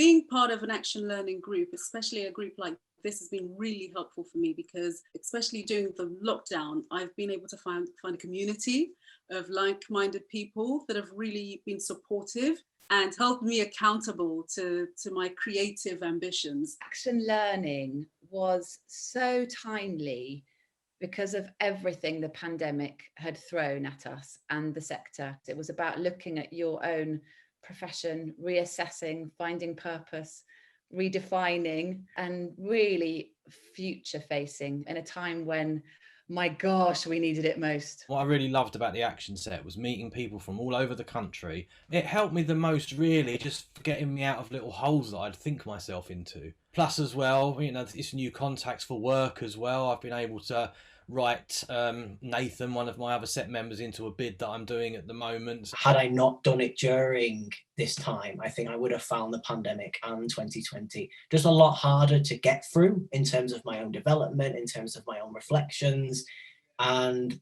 being part of an action learning group, especially a group like this, has been really helpful for me, because especially during the lockdown, I've been able to find a community of like-minded people that have really been supportive and held me accountable to my creative ambitions. Action learning was so timely because of everything the pandemic had thrown at us and the sector. It was about looking at your own profession, reassessing, finding purpose, redefining, and really future facing in a time when, my gosh, we needed it most. What I really loved about the action set was meeting people from all over the country. It helped me the most, really, just getting me out of little holes that I'd think myself into. Plus, as well, you know, it's new contacts for work as well. I've been able to write Nathan, one of my other set members, into a bid that I'm doing at the moment. Had I not done it during this time, I think I would have found the pandemic and 2020 just a lot harder to get through in terms of my own development, in terms of my own reflections, and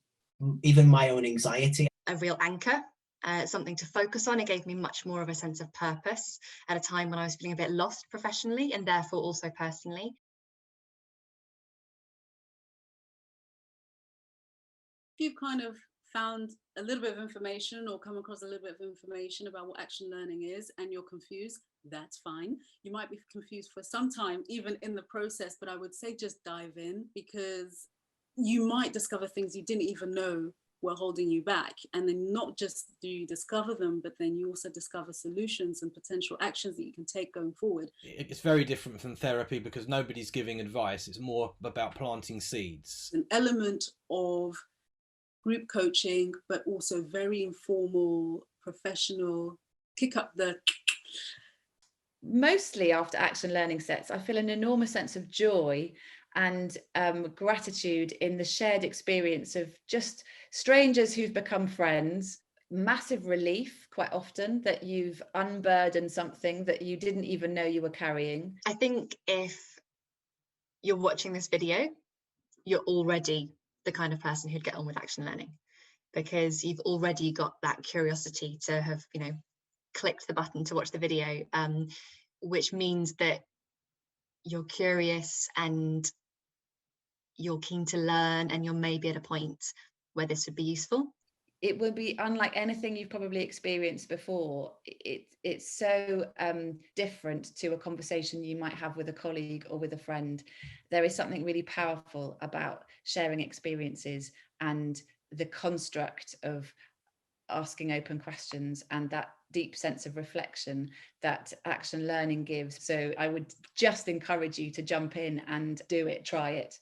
even my own anxiety. A real anchor, something to focus on. It gave me much more of a sense of purpose at a time when I was feeling a bit lost professionally and therefore also personally. You've kind of found a little bit of information or come across a little bit of information about what action learning is and you're confused, that's fine. You might be confused for some time, even in the process, but I would say just dive in, because you might discover things you didn't even know were holding you back. And then not just do you discover them, but then you also discover solutions and potential actions that you can take going forward. It's very different from therapy because nobody's giving advice. It's more about planting seeds. An element of group coaching, but also very informal, professional, kick up the... Mostly after action learning sets, I feel an enormous sense of joy and gratitude in the shared experience of just strangers who've become friends. Massive relief quite often that you've unburdened something that you didn't even know you were carrying. I think if you're watching this video, you're already the kind of person who'd get on with action learning, because you've already got that curiosity to have, you know, clicked the button to watch the video, which means that you're curious and you're keen to learn, and you're maybe at a point where this would be useful. It will be unlike anything you've probably experienced before. It's so different to a conversation you might have with a colleague or with a friend. There is something really powerful about sharing experiences and the construct of asking open questions and that deep sense of reflection that action learning gives. So I would just encourage you to jump in and do it, try it.